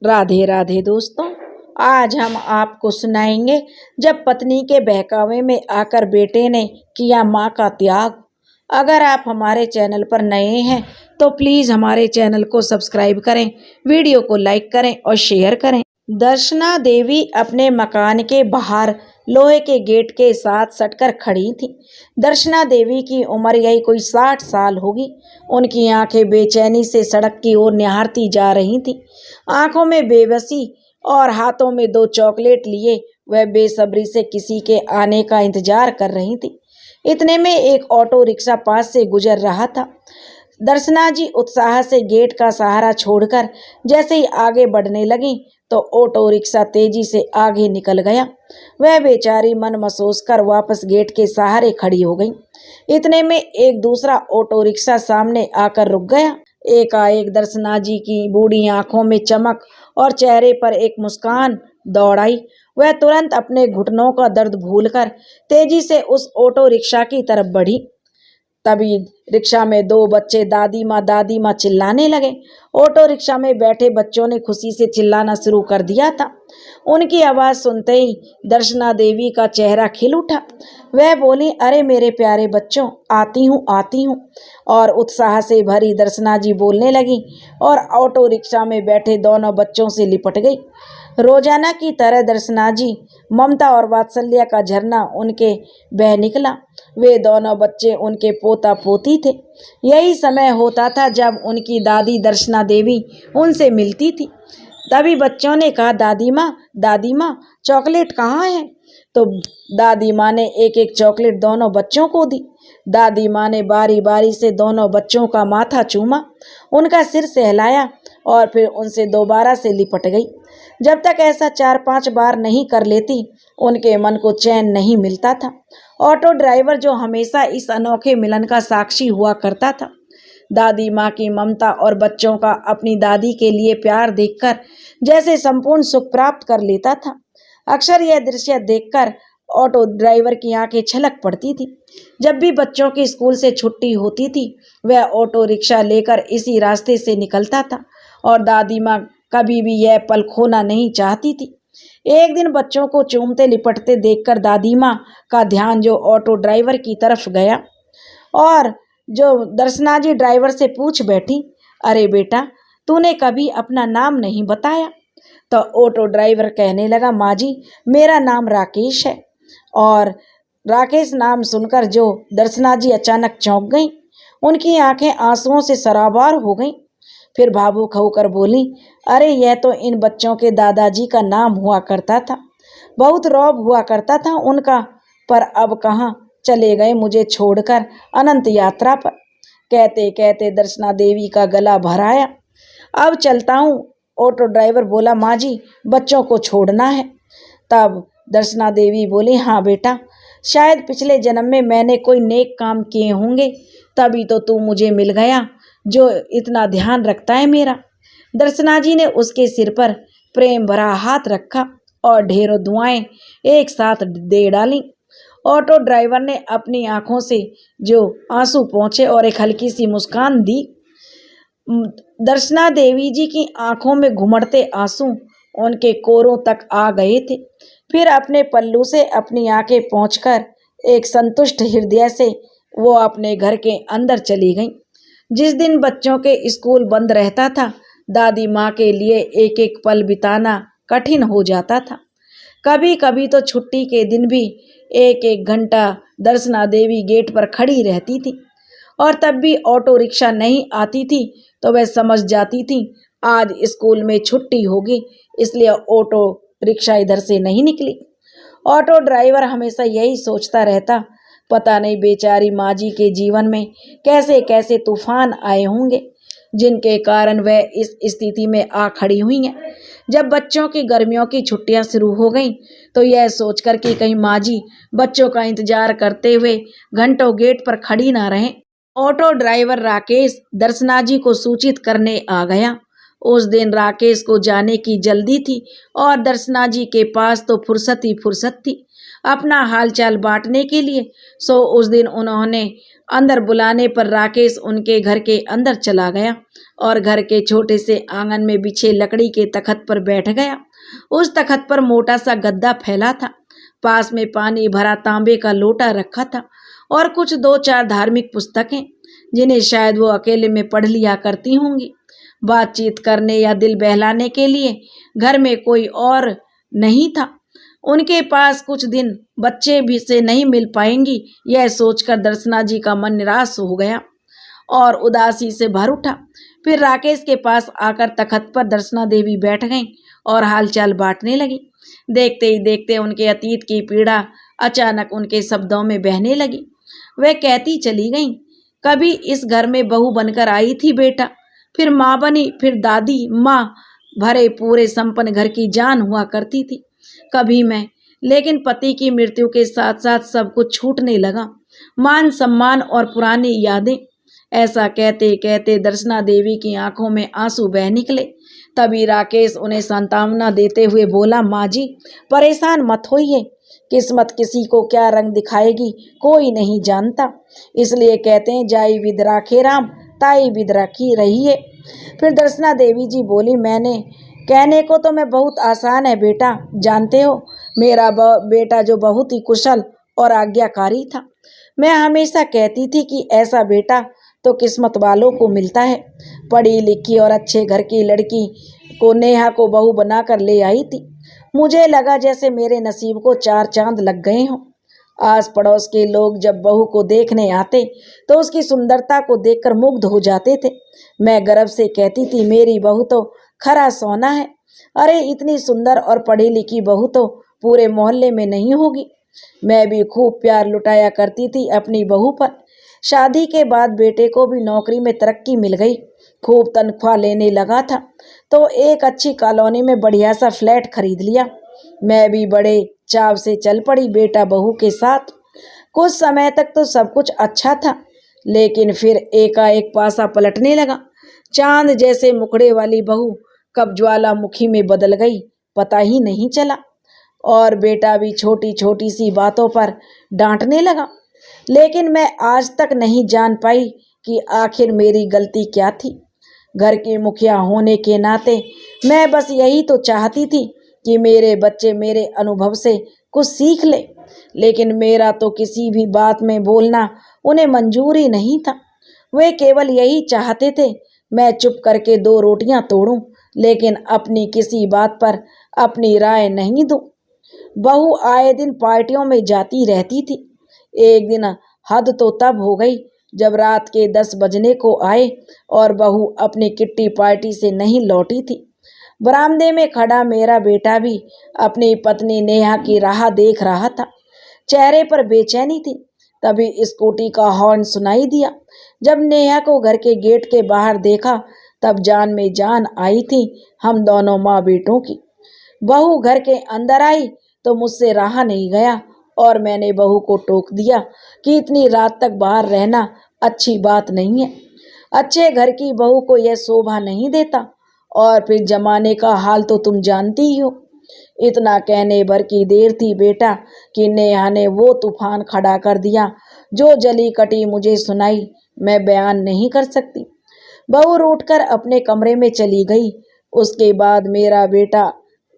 राधे राधे दोस्तों। आज हम आपको सुनाएंगे जब पत्नी के बहकावे में आकर बेटे ने किया मां का त्याग। अगर आप हमारे चैनल पर नए हैं तो प्लीज़ हमारे चैनल को सब्सक्राइब करें, वीडियो को लाइक करें और शेयर करें। दर्शना देवी अपने मकान के बाहर लोहे के गेट के साथ सटकर खड़ी थी। दर्शना देवी की उम्र यही कोई 60 साल होगी। उनकी आंखें बेचैनी से सड़क की ओर निहारती जा रही थीं। आंखों में बेबसी और हाथों में 2 चॉकलेट लिए वह बेसब्री से किसी के आने का इंतजार कर रही थी। इतने में एक ऑटो रिक्शा पास से गुजर रहा था। दर्शना जी उत्साह से गेट का सहारा छोड़कर जैसे ही आगे बढ़ने लगी तो ऑटो रिक्शा तेजी से आगे निकल गया। वह बेचारी मन महसूस कर वापस गेट के सहारे खड़ी हो गई। इतने में एक दूसरा ऑटो रिक्शा सामने आकर रुक गया। एकाएक दर्शना जी की बूढ़ी आंखों में चमक और चेहरे पर एक मुस्कान दौड़ आई। वह तुरंत अपने घुटनों का दर्द भूलकर तेजी से उस ऑटो रिक्शा की तरफ बढ़ी। तभी रिक्शा में 2 बच्चे दादी माँ चिल्लाने लगे। ऑटो रिक्शा में बैठे बच्चों ने खुशी से चिल्लाना शुरू कर दिया था। उनकी आवाज़ सुनते ही दर्शना देवी का चेहरा खिल उठा। वह बोली, अरे मेरे प्यारे बच्चों, आती हूँ। और उत्साह से भरी दर्शना जी बोलने लगी और ऑटो रिक्शा में बैठे दोनों बच्चों से लिपट गई। रोजाना की तरह दर्शना जी ममता और वात्सल्य का झरना उनके बह निकला। वे दोनों बच्चे उनके पोता पोती थे। यही समय होता था जब उनकी दादी दर्शना देवी उनसे मिलती थी। तभी बच्चों ने कहा, दादी माँ चॉकलेट कहाँ है? तो दादी माँ ने एक एक चॉकलेट दोनों बच्चों को दी। दादी माँ ने बारी बारी से दोनों बच्चों का माथा चूमा, उनका सिर सहलाया और फिर उनसे दोबारा से लिपट गई। जब तक ऐसा 4-5 बार नहीं कर लेती उनके मन को चैन नहीं मिलता था। ऑटो ड्राइवर जो हमेशा इस अनोखे मिलन का साक्षी हुआ करता था, दादी माँ की ममता और बच्चों का अपनी दादी के लिए प्यार देखकर जैसे संपूर्ण सुख प्राप्त कर लेता था। अक्सर यह दृश्य देखकर ऑटो ड्राइवर की आंखें छलक पड़ती थी। जब भी बच्चों की स्कूल से छुट्टी होती थी वह ऑटो रिक्शा लेकर इसी रास्ते से निकलता था और दादी माँ कभी भी यह पल खोना नहीं चाहती थी। एक दिन बच्चों को चूमते लिपटते देखकर दादी माँ का ध्यान जो ऑटो ड्राइवर की तरफ गया और जो दर्शना जी ड्राइवर से पूछ बैठी, अरे बेटा, तूने कभी अपना नाम नहीं बताया? तो ऑटो ड्राइवर कहने लगा, माँ जी मेरा नाम राकेश है। और राकेश नाम सुनकर जो दर्शना जी अचानक चौंक गईं। उनकी आंखें आंसुओं से सराबार हो गईं। फिर भावुक होकर बोली, अरे यह तो इन बच्चों के दादाजी का नाम हुआ करता था, बहुत रौब हुआ करता था उनका, पर अब कहाँ चले गए मुझे छोड़कर अनंत यात्रा पर। कहते कहते दर्शना देवी का गला भर आया। अब चलता हूँ, ऑटो ड्राइवर बोला, माँ जी बच्चों को छोड़ना है। तब दर्शना देवी बोली, हाँ बेटा, शायद पिछले जन्म में मैंने कोई नेक काम किए होंगे, तभी तो तू मुझे मिल गया जो इतना ध्यान रखता है मेरा। दर्शना जी ने उसके सिर पर प्रेम भरा हाथ रखा और ढेरों दुआएं एक साथ दे डाली। ऑटो ड्राइवर ने अपनी आंखों से जो आंसू पोंछे और एक हल्की सी मुस्कान दी। दर्शना देवी जी की आंखों में घुमड़ते आंसू उनके कोरों तक आ गए थे। फिर अपने पल्लू से अपनी आंखें पोंछकर एक संतुष्ट हृदय से वो अपने घर के अंदर चली गईं। जिस दिन बच्चों के स्कूल बंद रहता था दादी माँ के लिए एक एक पल बिताना कठिन हो जाता था। कभी कभी तो छुट्टी के दिन भी 1-1 घंटा दर्शना देवी गेट पर खड़ी रहती थी और तब भी ऑटो रिक्शा नहीं आती थी तो वह समझ जाती थी आज स्कूल में छुट्टी होगी, इसलिए ऑटो रिक्शा इधर से नहीं निकली। ऑटो ड्राइवर हमेशा यही सोचता रहता, पता नहीं बेचारी माँ जी के जीवन में कैसे कैसे तूफान आए होंगे जिनके कारण वह इस स्थिति में आ खड़ी हुई हैं। जब बच्चों की गर्मियों की छुट्टियां शुरू हो गईं तो यह सोचकर कि कहीं माँ जी बच्चों का इंतजार करते हुए घंटों गेट पर खड़ी ना रहें, ऑटो ड्राइवर राकेश दर्शना जी को सूचित करने आ गया। उस दिन राकेश को जाने की जल्दी थी और दर्शना जी के पास तो फुर्सत ही फुर्सत थी अपना हालचाल बांटने के लिए। सो उस दिन उन्होंने अंदर बुलाने पर राकेश उनके घर के अंदर चला गया और घर के छोटे से आंगन में बिछे लकड़ी के तख्त पर बैठ गया। उस तख्त पर मोटा सा गद्दा फैला था। पास में पानी भरा तांबे का लोटा रखा था और कुछ 2-4 धार्मिक पुस्तकें, जिन्हें शायद वो अकेले में पढ़ लिया करती होंगी। बातचीत करने या दिल बहलाने के लिए घर में कोई और नहीं था। उनके पास कुछ दिन बच्चे भी से नहीं मिल पाएंगी, यह सोचकर दर्शना जी का मन निराश हो गया और उदासी से भर उठा। फिर राकेश के पास आकर तख्त पर दर्शना देवी बैठ गईं और हालचाल बांटने लगी। देखते ही देखते उनके अतीत की पीड़ा अचानक उनके शब्दों में बहने लगी। वह कहती चली गईं, कभी इस घर में बहू बनकर आई थी बेटा, फिर माँ बनी, फिर दादी माँ, भरे पूरे संपन्न घर की जान हुआ करती थी कभी मैं, लेकिन पति की मृत्यु के साथ साथ सब कुछ छूटने लगा, मान सम्मान और पुरानी यादें। ऐसा कहते कहते दर्शना देवी की आंखों में आंसू बह निकले। तभी राकेश उन्हें सांत्वना देते हुए बोला, माँ जी परेशान मत होइए, किस्मत किसी को क्या रंग दिखाएगी कोई नहीं जानता, इसलिए कहते हैं जाई विद राखे राम ताई विद राखी रहिए। फिर दर्शना देवी जी बोली, मैंने कहने को तो मैं बहुत आसान है बेटा, जानते हो मेरा बेटा जो बहुत ही कुशल और आज्ञाकारी था। मैं हमेशा कहती थी कि ऐसा बेटा तो किस्मत वालों को मिलता है। पढ़ी लिखी और अच्छे घर की लड़की को नेहा को बहू बनाकर ले आई थी। मुझे लगा जैसे मेरे नसीब को 4 चांद लग गए हों। आस पड़ोस के लोग जब बहू को देखने आते तो उसकी सुंदरता को देखकर मुग्ध हो जाते थे। मैं गर्व से कहती थी मेरी बहू तो खरा सोना है। अरे इतनी सुंदर और पढ़ी लिखी बहू तो पूरे मोहल्ले में नहीं होगी। मैं भी खूब प्यार लुटाया करती थी अपनी बहू पर। शादी के बाद बेटे को भी नौकरी में तरक्की मिल गई, खूब तनख्वाह लेने लगा था, तो एक अच्छी कॉलोनी में बढ़िया सा फ्लैट खरीद लिया। मैं भी बड़े चाव से चल पड़ी बेटा बहू के साथ। कुछ समय तक तो सब कुछ अच्छा था, लेकिन फिर एकाएक पासा पलटने लगा। चांद जैसे मुखड़े वाली बहू कब ज्वालामुखी में बदल गई पता ही नहीं चला, और बेटा भी छोटी छोटी सी बातों पर डांटने लगा। लेकिन मैं आज तक नहीं जान पाई कि आखिर मेरी गलती क्या थी। घर की मुखिया होने के नाते मैं बस यही तो चाहती थी कि मेरे बच्चे मेरे अनुभव से कुछ सीख ले, लेकिन मेरा तो किसी भी बात में बोलना उन्हें मंजूर ही नहीं था। वे केवल यही चाहते थे मैं चुप करके 2 रोटियां तोड़ूं, लेकिन अपनी किसी बात पर अपनी राय नहीं दूं। बहू आए दिन पार्टियों में जाती रहती थी। एक दिन हद तो तब हो गई जब रात के 10 बजने को आए और बहू अपनी किट्टी पार्टी से नहीं लौटी थी। बरामदे में खड़ा मेरा बेटा भी अपनी पत्नी नेहा की राह देख रहा था। चेहरे पर बेचैनी थी। तभी स्कूटी का हॉर्न सुनाई दिया। जब नेहा को घर के गेट के बाहर देखा तब जान में जान आई थी हम दोनों माँ बेटों की। बहू घर के अंदर आई तो मुझसे रहा नहीं गया और मैंने बहू को टोक दिया कि इतनी रात तक बाहर रहना अच्छी बात नहीं है। अच्छे घर की बहू को यह शोभा नहीं देता, और फिर जमाने का हाल तो तुम जानती ही हो। इतना कहने भर की देर थी बेटा कि नेहा ने वो तूफान खड़ा कर दिया जो जली कटी मुझे सुनाई मैं बयान नहीं कर सकती। बहू रूठकर अपने कमरे में चली गई। उसके बाद मेरा बेटा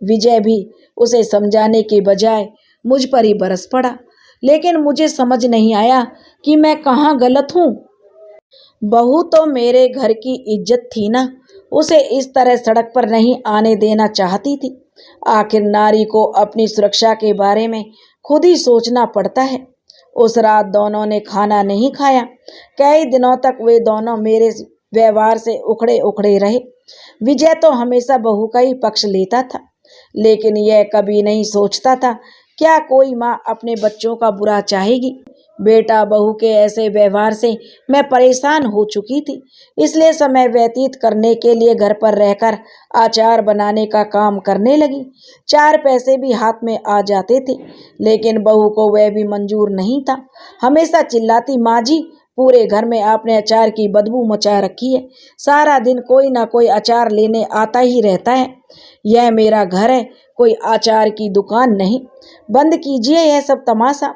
विजय भी उसे समझाने के बजाय मुझ पर ही बरस पड़ा, लेकिन मुझे समझ नहीं आया कि मैं कहाँ गलत हूँ। बहू तो मेरे घर की इज्जत थी ना, उसे इस तरह सड़क पर नहीं आने देना चाहती थी। आखिर नारी को अपनी सुरक्षा के बारे में खुद ही सोचना पड़ता है। उस रात दोनों ने खाना नहीं खाया। कई दिनों तक वे दोनों मेरे व्यवहार से उखड़े उखड़े रहे। विजय तो हमेशा बहू का ही पक्ष लेता था, लेकिन यह कभी नहीं सोचता था क्या कोई माँ अपने बच्चों का बुरा चाहेगी। बेटा बहू के ऐसे व्यवहार से मैं परेशान हो चुकी थी, इसलिए समय व्यतीत करने के लिए घर पर रहकर अचार बनाने का काम करने लगी। 4 पैसे भी हाथ में आ जाते थे, लेकिन बहू को वह भी मंजूर नहीं था। हमेशा चिल्लाती, माँ जी पूरे घर में आपने अचार की बदबू मचा रखी है, सारा दिन कोई ना कोई अचार लेने आता ही रहता है। यह मेरा घर है, कोई अचार की दुकान नहीं। बंद कीजिए यह सब तमाशा।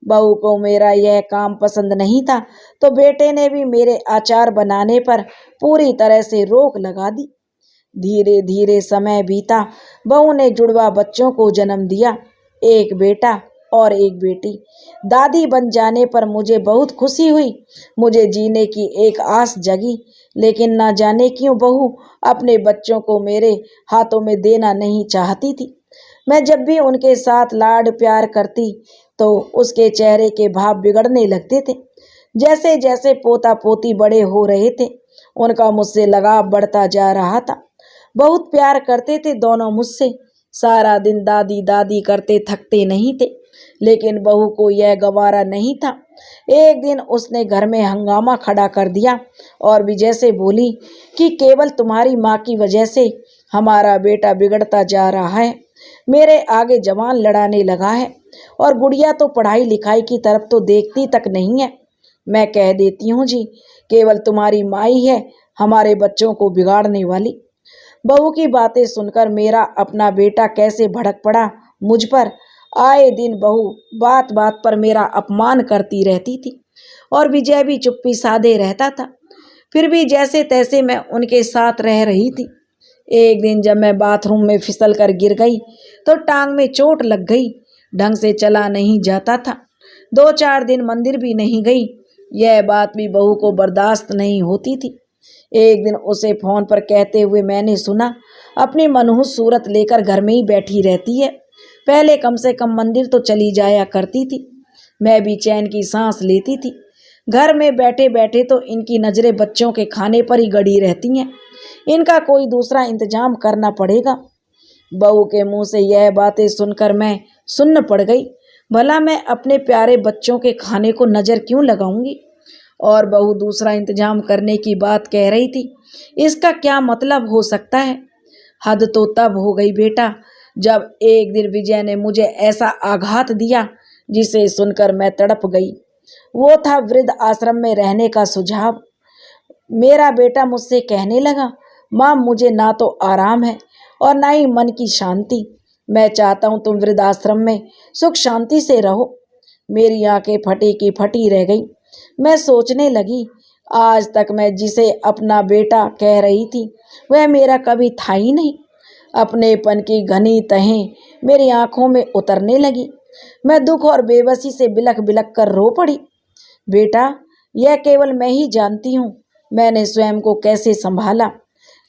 बहू को मेरा यह काम पसंद नहीं था, तो बेटे ने भी मेरे अचार बनाने पर पूरी तरह से रोक लगा दी। धीरे धीरे समय बीता। बहू ने जुड़वा बच्चों को जन्म दिया, एक बेटा और एक बेटी। दादी बन जाने पर मुझे बहुत खुशी हुई। मुझे जीने की एक आस जगी, लेकिन ना जाने क्यों बहू अपने बच्चों को मेरे हाथों में देना नहीं चाहती थी। मैं जब भी उनके साथ लाड प्यार करती तो उसके चेहरे के भाव बिगड़ने लगते थे। जैसे जैसे पोता पोती बड़े हो रहे थे, उनका मुझसे लगाव बढ़ता जा रहा था। बहुत प्यार करते थे दोनों मुझसे। सारा दिन दादी दादी करते थकते नहीं थे, लेकिन बहू को यह गवारा नहीं था। एक दिन उसने घर में हंगामा खड़ा कर दिया और विजय से बोली कि केवल तुम्हारी माँ की वजह से हमारा बेटा बिगड़ता जा रहा है। मेरे आगे जवान लड़ाने लगा है और गुड़िया तो पढ़ाई लिखाई की तरफ तो देखती तक नहीं है। मैं कह देती हूँ जी, केवल तुम्हारी माँ ही है हमारे बच्चों को बिगाड़ने वाली। बहू की बातें सुनकर मेरा अपना बेटा कैसे भड़क पड़ा मुझ पर। आए दिन बहू बात बात पर मेरा अपमान करती रहती थी और विजय भी चुप्पी साधे रहता था। फिर भी जैसे तैसे मैं उनके साथ रह रही थी। एक दिन जब मैं बाथरूम में फिसल कर गिर गई तो टांग में चोट लग गई। ढंग से चला नहीं जाता था। 2-4 दिन मंदिर भी नहीं गई। यह बात भी बहू को बर्दाश्त नहीं होती थी। एक दिन उसे फोन पर कहते हुए मैंने सुना, अपनी मनहूस सूरत लेकर घर में ही बैठी रहती है। पहले कम से कम मंदिर तो चली जाया करती थी। मैं भी चैन की सांस लेती थी। घर में बैठे बैठे तो इनकी नजरें बच्चों के खाने पर ही गड़ी रहती हैं। इनका कोई दूसरा इंतजाम करना पड़ेगा। बहू के मुंह से यह बातें सुनकर मैं सुन्न पड़ गई। भला मैं अपने प्यारे बच्चों के खाने को नजर क्यों लगाऊंगी? और बहू दूसरा इंतजाम करने की बात कह रही थी। इसका क्या मतलब हो सकता है? हद तो तब हो गई बेटा, जब एक दिन विजय ने मुझे ऐसा आघात दिया जिसे सुनकर मैं तड़प गई। वो था वृद्ध आश्रम में रहने का सुझाव। मेरा बेटा मुझसे कहने लगा, माँ मुझे ना तो आराम है और ना ही मन की शांति। मैं चाहता हूँ तुम वृद्धाश्रम में सुख शांति से रहो। मेरी आंखें फटी की फटी रह गई। मैं सोचने लगी, आज तक मैं जिसे अपना बेटा कह रही थी वह मेरा कभी था ही नहीं। अपनेपन की घनी तहें मेरी आंखों में उतरने लगी। मैं दुख और बेबसी से बिलख बिलख कर रो पड़ी। बेटा, यह केवल मैं ही जानती हूँ मैंने स्वयं को कैसे संभाला,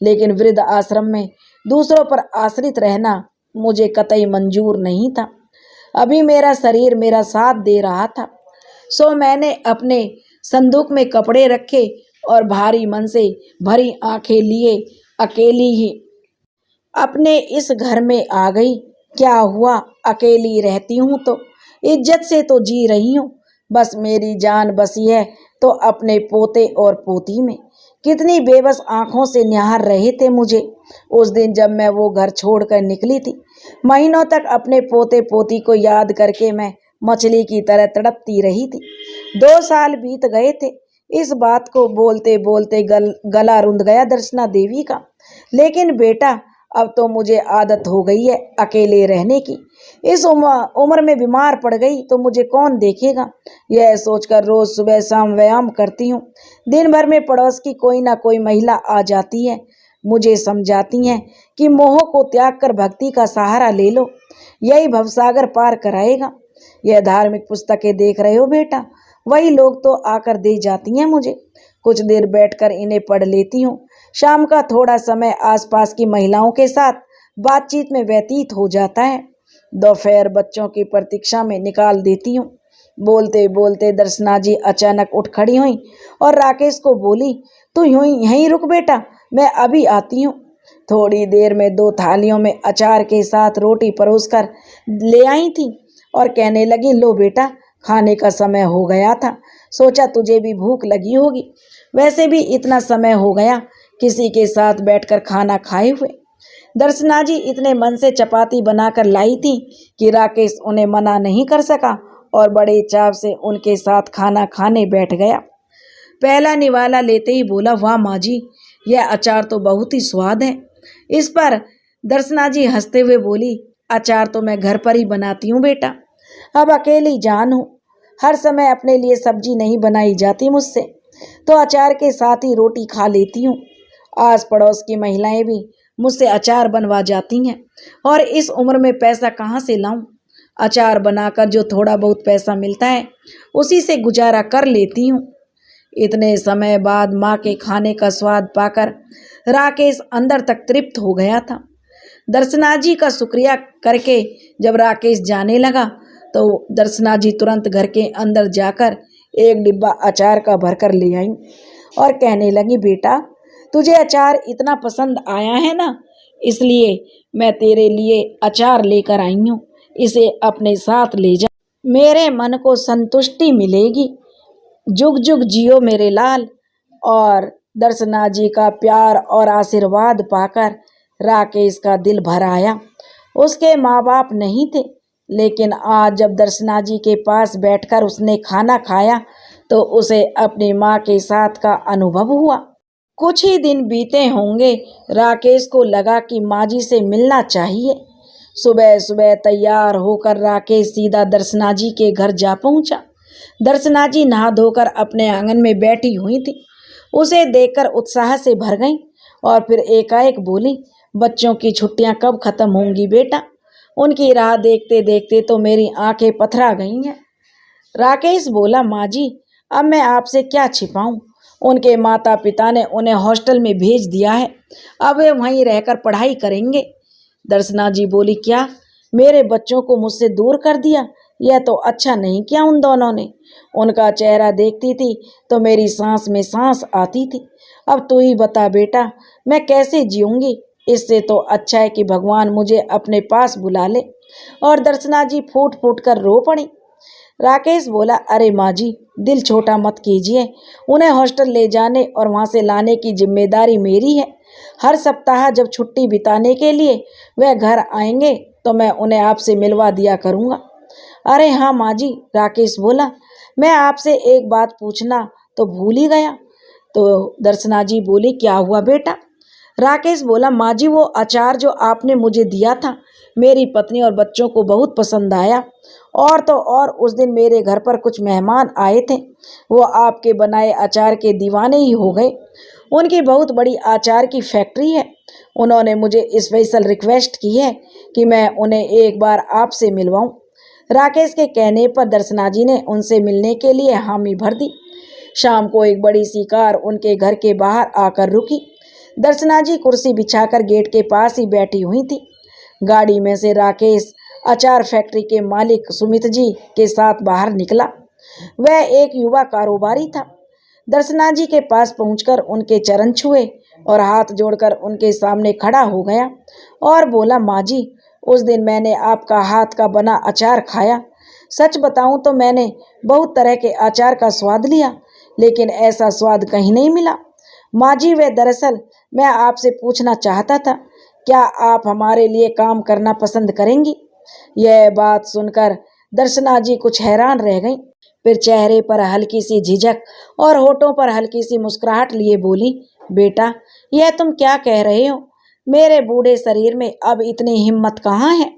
लेकिन वृद्ध आश्रम में दूसरों पर आश्रित रहना मुझे कतई मंजूर नहीं था। अभी मेरा शरीर मेरा साथ दे रहा था। सो मैंने अपने संदूक में कपड़े रखे और भारी मन से भरी आंखें लिए अकेली ही अपने इस घर में आ गई। क्या हुआ, अकेली रहती हूँ तो इज्जत से तो जी रही हूँ। बस मेरी जान बसी है तो अपने पोते और पोती में। कितनी बेबस आंखों से निहार रहे थे मुझे उस दिन जब मैं वो घर छोड़कर निकली थी। महीनों तक अपने पोते पोती को याद करके मैं मछली की तरह तड़पती रही थी। 2 साल बीत गए थे। इस बात को बोलते बोलते गला रुंध गया दर्शना देवी का। लेकिन बेटा, अब तो मुझे आदत हो गई है अकेले रहने की। इस उम्र में बीमार पड़ गई तो मुझे कौन देखेगा, यह सोचकर रोज सुबह शाम व्यायाम करती हूँ। दिन भर में पड़ोस की कोई ना कोई महिला आ जाती है, मुझे समझाती हैं कि मोह को त्याग कर भक्ति का सहारा ले लो, यही भवसागर पार कराएगा। यह धार्मिक पुस्तकें देख रहे हो बेटा, वही लोग तो आकर दे जाती हैं मुझे। कुछ देर बैठकर इन्हें पढ़ लेती हूँ। शाम का थोड़ा समय आसपास की महिलाओं के साथ बातचीत में व्यतीत हो जाता है। दोपहर बच्चों की प्रतीक्षा में निकाल देती हूँ। बोलते बोलते दर्शना जी अचानक उठ खड़ी हुई और राकेश को बोली, तू यहीं रुक बेटा, मैं अभी आती हूँ। थोड़ी देर में 2 थालियों में अचार के साथ रोटी परोसकर ले आई थी और कहने लगी, लो बेटा, खाने का समय हो गया था, सोचा तुझे भी भूख लगी होगी। वैसे भी इतना समय हो गया किसी के साथ बैठकर खाना खाए हुए। दर्शना जी इतने मन से चपाती बनाकर लाई थी कि राकेश उन्हें मना नहीं कर सका और बड़े चाव से उनके साथ खाना खाने बैठ गया। पहला निवाला लेते ही बोला, वाह माँ जी, यह अचार तो बहुत ही स्वाद है। इस पर दर्शना जी हंसते हुए बोली, अचार तो मैं घर पर ही बनाती हूँ बेटा, अब अकेली जान हूँ, हर समय अपने लिए सब्जी नहीं बनाई जाती मुझसे, तो अचार के साथ ही रोटी खा लेती हूँ। आस पड़ोस की महिलाएं भी मुझसे अचार बनवा जाती हैं और इस उम्र में पैसा कहाँ से लाऊं? अचार बनाकर जो थोड़ा बहुत पैसा मिलता है उसी से गुजारा कर लेती हूँ। इतने समय बाद माँ के खाने का स्वाद पाकर राकेश अंदर तक तृप्त हो गया था। दर्शना जी का शुक्रिया करके जब राकेश जाने लगा तो दर्शना जी तुरंत घर के अंदर जाकर एक डिब्बा अचार का भरकर ले आई और कहने लगी, बेटा तुझे अचार इतना पसंद आया है ना, इसलिए मैं तेरे लिए अचार लेकर आई हूँ। इसे अपने साथ ले जा, मेरे मन को संतुष्टि मिलेगी। जुग जुग जियो मेरे लाल। और दर्शना जी का प्यार और आशीर्वाद पाकर राकेश का दिल भर आया। उसके माँ बाप नहीं थे, लेकिन आज जब दर्शना जी के पास बैठकर उसने खाना खाया तो उसे अपनी माँ के साथ का अनुभव हुआ। कुछ ही दिन बीते होंगे, राकेश को लगा कि माँ जी से मिलना चाहिए। सुबह सुबह तैयार होकर राकेश सीधा दर्शना जी के घर जा पहुंचा। दर्शना जी नहा धोकर अपने आंगन में बैठी हुई थी। उसे देखकर उत्साह से भर गई और फिर एकाएक बोली, बच्चों की छुट्टियां कब खत्म होंगी बेटा? उनकी राह देखते देखते तो मेरी आंखें पथरा गई हैं। राकेश बोला, माँ जी अब मैं आपसे क्या छिपाऊं? उनके माता पिता ने उन्हें हॉस्टल में भेज दिया है, अब वे वहीं रहकर पढ़ाई करेंगे। दर्शना जी बोली, क्या मेरे बच्चों को मुझसे दूर कर दिया? यह तो अच्छा नहीं किया उन दोनों ने। उनका चेहरा देखती थी तो मेरी सांस में सांस आती थी। अब तू ही बता बेटा, मैं कैसे जीऊंगी? इससे तो अच्छा है कि भगवान मुझे अपने पास बुला ले। और दर्शना जी फूट फूट कर रो पड़ी। राकेश बोला, अरे माँ जी दिल छोटा मत कीजिए, उन्हें हॉस्टल ले जाने और वहाँ से लाने की जिम्मेदारी मेरी है। हर सप्ताह जब छुट्टी बिताने के लिए वह घर आएंगे तो मैं उन्हें आपसे मिलवा दिया करूँगा। अरे हाँ माँ जी, राकेश बोला, मैं आपसे एक बात पूछना तो भूल ही गया। तो दर्शना जी बोली, क्या हुआ बेटा? राकेश बोला, माँ जी वो अचार जो आपने मुझे दिया था मेरी पत्नी और बच्चों को बहुत पसंद आया। और तो और उस दिन मेरे घर पर कुछ मेहमान आए थे, वो आपके बनाए अचार के दीवाने ही हो गए। उनकी बहुत बड़ी अचार की फैक्ट्री है। उन्होंने मुझे स्पेशल रिक्वेस्ट की है कि मैं उन्हें एक बार आपसे मिलवाऊं। राकेश के कहने पर दर्शना जी ने उनसे मिलने के लिए हामी भर दी। शाम को एक बड़ी सी कार उनके घर के बाहर आकर रुकी। दर्शना जी कुर्सी बिछाकर गेट के पास ही बैठी हुई थी। गाड़ी में से राकेश अचार फैक्ट्री के मालिक सुमित जी के साथ बाहर निकला। वह एक युवा कारोबारी था। दर्शना जी के पास पहुंचकर उनके चरण छुए और हाथ जोड़कर उनके सामने खड़ा हो गया और बोला, माँ जी उस दिन मैंने आपका हाथ का बना अचार खाया। सच बताऊं तो मैंने बहुत तरह के अचार का स्वाद लिया, लेकिन ऐसा स्वाद कहीं नहीं मिला। माँ जी वे दरअसल मैं आपसे पूछना चाहता था, क्या आप हमारे लिए काम करना पसंद करेंगी? यह बात सुनकर दर्शना जी कुछ हैरान रह गईं। फिर चेहरे पर हल्की सी झिझक और होठों पर हल्की सी मुस्कुराहट लिए बोली, बेटा यह तुम क्या कह रहे हो? मेरे बूढ़े शरीर में अब इतनी हिम्मत कहाँ है?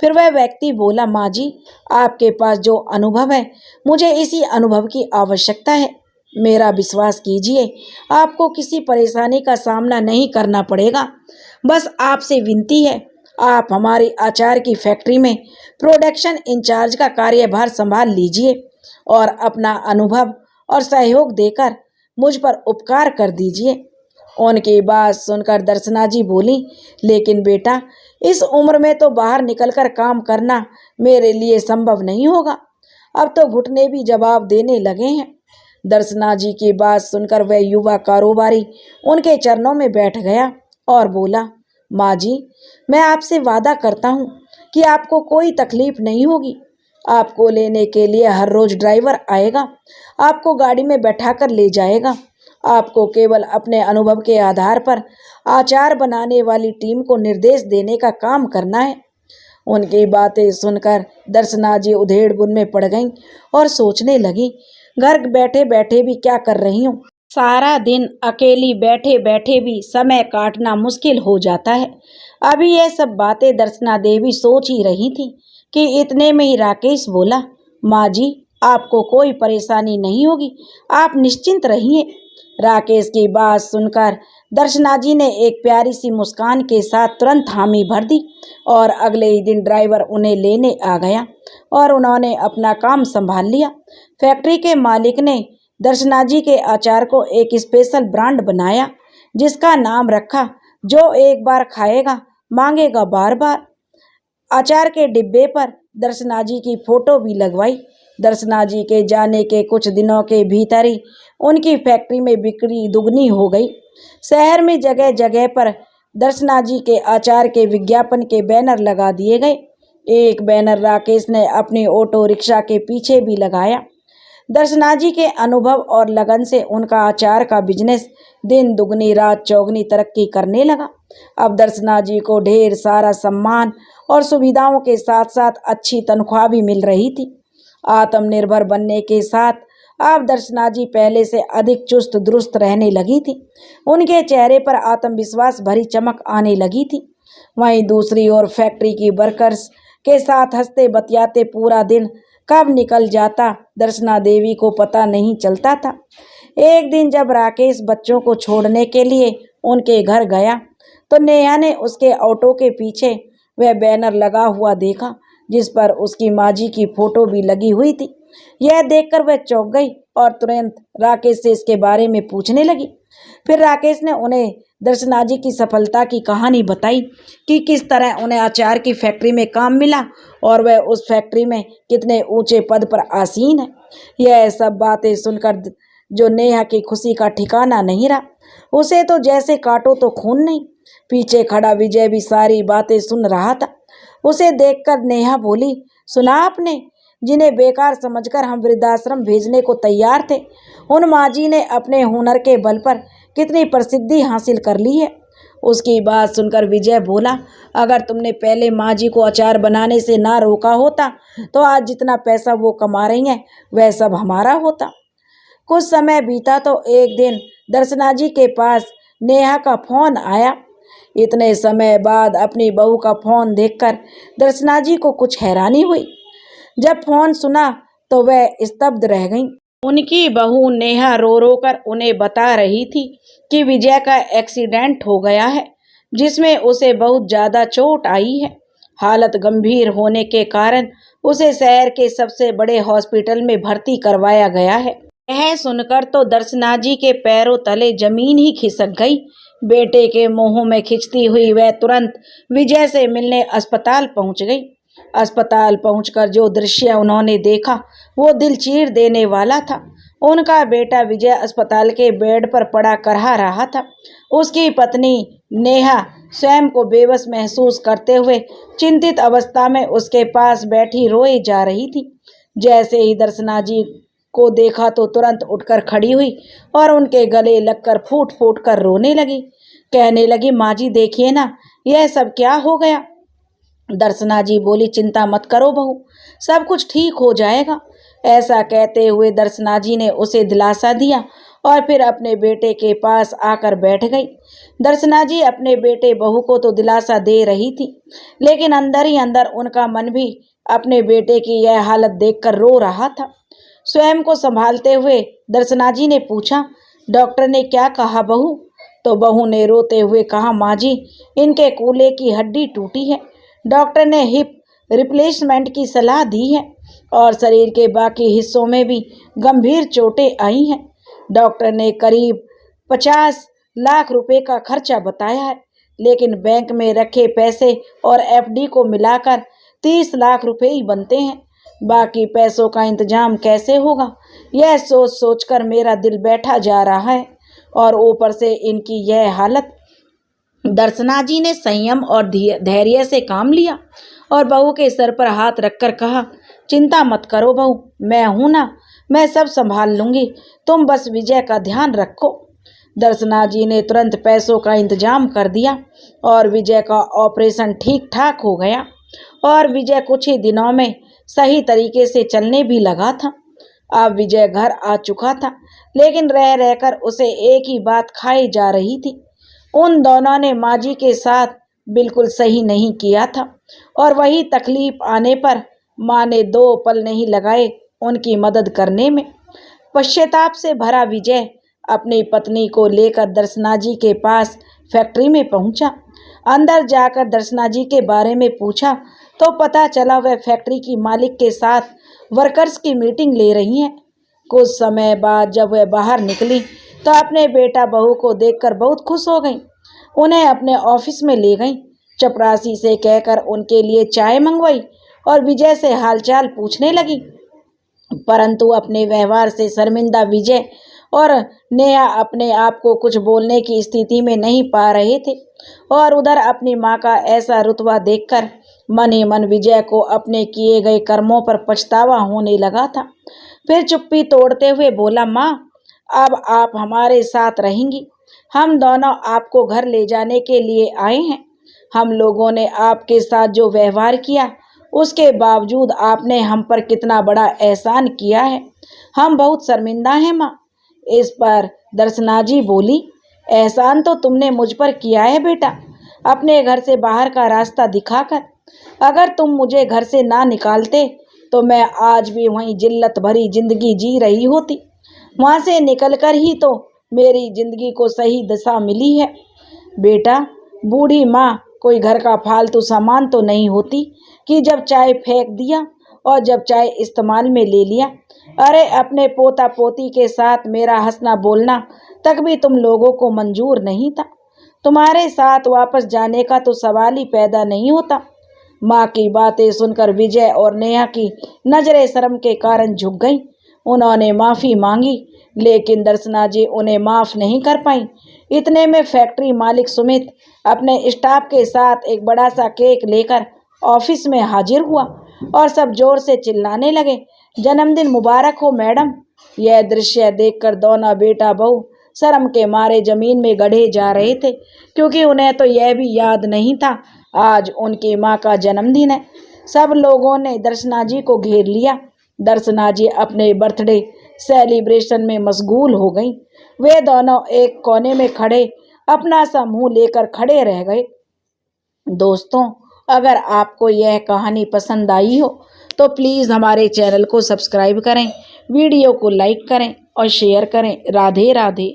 फिर वह व्यक्ति बोला, माँ जी आपके पास जो अनुभव है मुझे इसी अनुभव की आवश्यकता है। मेरा विश्वास कीजिए, आपको किसी परेशानी का सामना नहीं करना पड़ेगा। बस आपसे विनती है, आप हमारी अचार की फैक्ट्री में प्रोडक्शन इंचार्ज का कार्यभार संभाल लीजिए और अपना अनुभव और सहयोग देकर मुझ पर उपकार कर दीजिए। उनकी बात सुनकर दर्शना जी बोली, लेकिन बेटा इस उम्र में तो बाहर निकलकर काम करना मेरे लिए संभव नहीं होगा। अब तो घुटने भी जवाब देने लगे हैं। दर्शना जी की बात सुनकर वह युवा कारोबारी उनके चरणों में बैठ गया और बोला, माँ जी मैं आपसे वादा करता हूँ कि आपको कोई तकलीफ नहीं होगी। आपको लेने के लिए हर रोज ड्राइवर आएगा, आपको गाड़ी में बैठाकर ले जाएगा। आपको केवल अपने अनुभव के आधार पर अचार बनाने वाली टीम को निर्देश देने का काम करना है। उनकी बातें सुनकर दर्शना जी उधेड़-बुन में पड़ गईं और सोचने लगी, घर बैठे बैठे भी क्या कर रही हूँ? सारा दिन अकेली बैठे बैठे भी समय काटना मुश्किल हो जाता है। अभी यह सब बातें दर्शना देवी सोच ही रही थी कि इतने में ही राकेश बोला, माँ जी आपको कोई परेशानी नहीं होगी, आप निश्चिंत रहिए। राकेश की बात सुनकर दर्शना जी ने एक प्यारी सी मुस्कान के साथ तुरंत हामी भर दी और अगले ही दिन ड्राइवर उन्हें लेने आ गया और उन्होंने अपना काम संभाल लिया। फैक्ट्री के मालिक ने दर्शना जी के अचार को एक स्पेशल ब्रांड बनाया, जिसका नाम रखा जो एक बार खाएगा मांगेगा बार बार। अचार के डिब्बे पर दर्शना जी की फोटो भी लगवाई। दर्शना जी के जाने के कुछ दिनों के भीतर ही उनकी फैक्ट्री में बिक्री दुगनी हो गई। शहर में जगह जगह पर दर्शना जी के अचार के विज्ञापन के बैनर लगा दिए गए। एक बैनर राकेश ने अपने ऑटो रिक्शा के पीछे भी लगाया। दर्शना जी के अनुभव और लगन से उनका अचार का बिजनेस दिन दुगनी रात चौगनी तरक्की करने लगा। अब दर्शना जी को ढेर सारा सम्मान और सुविधाओं के साथ साथ अच्छी तनख्वाह भी मिल रही थी। आत्मनिर्भर बनने के साथ अब दर्शना जी पहले से अधिक चुस्त दुरुस्त रहने लगी थी। उनके चेहरे पर आत्मविश्वास भरी चमक आने लगी थी। वहीं दूसरी ओर फैक्ट्री की वर्कर्स के साथ हंसते बतियाते पूरा दिन कब निकल जाता दर्शना देवी को पता नहीं चलता था। एक दिन जब राकेश बच्चों को छोड़ने के लिए उनके घर गया तो नेहा ने उसके ऑटो के पीछे वह बैनर लगा हुआ देखा, जिस पर उसकी माँ जी की फोटो भी लगी हुई थी। यह देखकर वह चौंक गई और तुरंत राकेश से इसके बारे में पूछने लगी। फिर राकेश ने उन्हें दर्शना जी की सफलता की कहानी बताई कि किस तरह उन्हें अचार की फैक्ट्री में काम मिला और वह उस फैक्ट्री में कितने ऊंचे पद पर आसीन है। यह सब बातें सुनकर जो नेहा की खुशी का ठिकाना नहीं रहा। उसे तो जैसे काटो तो खून नहीं। पीछे खड़ा विजय भी सारी बातें सुन रहा था। उसे देखकर नेहा बोली, सुना आपने, जिन्हें बेकार समझकर हम वृद्धाश्रम भेजने को तैयार थे, उन माँ जी ने अपने हुनर के बल पर कितनी प्रसिद्धि हासिल कर ली है। उसकी बात सुनकर विजय बोला, अगर तुमने पहले माँ जी को अचार बनाने से ना रोका होता तो आज जितना पैसा वो कमा रही हैं वह सब हमारा होता। कुछ समय बीता तो एक दिन दर्शना जी के पास नेहा का फोन आया। इतने समय बाद अपनी बहू का फोन देखकर दर्शना जी को कुछ हैरानी हुई। जब फोन सुना तो वह स्तब्ध रह गईं। उनकी बहू नेहा रो रो कर उन्हें बता रही थी कि विजय का एक्सीडेंट हो गया है, जिसमें उसे बहुत ज़्यादा चोट आई है। हालत गंभीर होने के कारण उसे शहर के सबसे बड़े हॉस्पिटल में भर्ती करवाया गया है। यह सुनकर तो दर्शना जी के पैरों तले जमीन ही खिसक गई। बेटे के मुंह में खिंचती हुई वह तुरंत विजय से मिलने अस्पताल पहुंच गई। अस्पताल पहुंचकर जो दृश्य उन्होंने देखा वो दिल चीर देने वाला था। उनका बेटा विजय अस्पताल के बेड पर पड़ा करहा रहा था। उसकी पत्नी नेहा स्वयं को बेबस महसूस करते हुए चिंतित अवस्था में उसके पास बैठी रोई जा रही थी। जैसे ही दर्शना जी को देखा तो तुरंत उठकर खड़ी हुई और उनके गले लगकर फूट फूट कर रोने लगी। कहने लगी, माँ जी देखिए ना, यह सब क्या हो गया। दर्शना जी बोली, चिंता मत करो बहू, सब कुछ ठीक हो जाएगा। ऐसा कहते हुए दर्शना जी ने उसे दिलासा दिया और फिर अपने बेटे के पास आकर बैठ गई। दर्शना जी अपने बेटे बहू को तो दिलासा दे रही थी, लेकिन अंदर ही अंदर उनका मन भी अपने बेटे की यह हालत देखकर रो रहा था। स्वयं को संभालते हुए दर्शना जी ने पूछा, डॉक्टर ने क्या कहा बहू? तो बहू ने रोते हुए कहा, माँ जी इनके कूल्हे की हड्डी टूटी है। डॉक्टर ने हिप रिप्लेसमेंट की सलाह दी है और शरीर के बाकी हिस्सों में भी गंभीर चोटें आई हैं। डॉक्टर ने करीब 50 लाख रुपए का खर्चा बताया है, लेकिन बैंक में रखे पैसे और एफडी को मिलाकर 30 लाख रुपए ही बनते हैं। बाकी पैसों का इंतजाम कैसे होगा, यह सोच सोचकर मेरा दिल बैठा जा रहा है और ऊपर से इनकी यह हालत। दर्शना जी ने संयम और धैर्य से काम लिया और बहू के सर पर हाथ रखकर कहा, चिंता मत करो बहू, मैं हूं ना, मैं सब संभाल लूंगी, तुम बस विजय का ध्यान रखो। दर्शना जी ने तुरंत पैसों का इंतजाम कर दिया और विजय का ऑपरेशन ठीक ठाक हो गया और विजय कुछ ही दिनों में सही तरीके से चलने भी लगा था। अब विजय घर आ चुका था, लेकिन रह रहकर उसे एक ही बात खाई जा रही थी। उन दोनों ने माँ जी के साथ बिल्कुल सही नहीं किया था और वही तकलीफ आने पर माँ ने 2 पल नहीं लगाए उनकी मदद करने में। पश्चाताप से भरा विजय अपनी पत्नी को लेकर दर्शना जी के पास फैक्ट्री में पहुंचा। अंदर जाकर दर्शना जी के बारे में पूछा तो पता चला वह फैक्ट्री की मालिक के साथ वर्कर्स की मीटिंग ले रही हैं। कुछ समय बाद जब वह बाहर निकली तो अपने बेटा बहू को देखकर बहुत खुश हो गई। उन्हें अपने ऑफिस में ले गई। चपरासी से कहकर उनके लिए चाय मंगवाई और विजय से हालचाल पूछने लगी। परंतु अपने व्यवहार से शर्मिंदा विजय और नेहा अपने आप को कुछ बोलने की स्थिति में नहीं पा रहे थे और उधर अपनी माँ का ऐसा रुतबा देखकर मन ही मन विजय को अपने किए गए कर्मों पर पछतावा होने लगा था। फिर चुप्पी तोड़ते हुए बोला, माँ अब आप हमारे साथ रहेंगी। हम दोनों आपको घर ले जाने के लिए आए हैं। हम लोगों ने आपके साथ जो व्यवहार किया उसके बावजूद आपने हम पर कितना बड़ा एहसान किया है। हम बहुत शर्मिंदा हैं माँ। इस पर दर्शना जी बोली, एहसान तो तुमने मुझ पर किया है बेटा, अपने घर से बाहर का रास्ता दिखाकर। अगर तुम मुझे घर से ना निकालते तो मैं आज भी वहीं जिल्लत भरी जिंदगी जी रही होती। वहाँ से निकलकर ही तो मेरी जिंदगी को सही दिशा मिली है। बेटा, बूढ़ी माँ कोई घर का फालतू सामान तो नहीं होती कि जब चाहे फेंक दिया और जब चाहे इस्तेमाल में ले लिया। अरे अपने पोता पोती के साथ मेरा हंसना बोलना तक भी तुम लोगों को मंजूर नहीं था। तुम्हारे साथ वापस जाने का तो सवाल ही पैदा नहीं होता। माँ की बातें सुनकर विजय और नेहा की नजरें शर्म के कारण झुक गईं। उन्होंने माफ़ी मांगी लेकिन दर्शना जी उन्हें माफ़ नहीं कर पाई। इतने में फैक्ट्री मालिक सुमित अपने स्टाफ के साथ एक बड़ा सा केक लेकर ऑफिस में हाजिर हुआ और सब जोर से चिल्लाने लगे, जन्मदिन मुबारक हो मैडम। यह दृश्य देखकर दोनों बेटा बहू शर्म के मारे जमीन में गड़े जा रहे थे क्योंकि उन्हें तो यह भी याद नहीं था आज उनकी माँ का जन्मदिन है। सब लोगों ने दर्शना जी को घेर लिया। दर्शना जी अपने बर्थडे सेलिब्रेशन में मशगूल हो गई। वे दोनों एक कोने में खड़े अपना सा मुंह लेकर खड़े रह गए। दोस्तों, अगर आपको यह कहानी पसंद आई हो तो प्लीज़ हमारे चैनल को सब्सक्राइब करें, वीडियो को लाइक करें और शेयर करें। राधे राधे।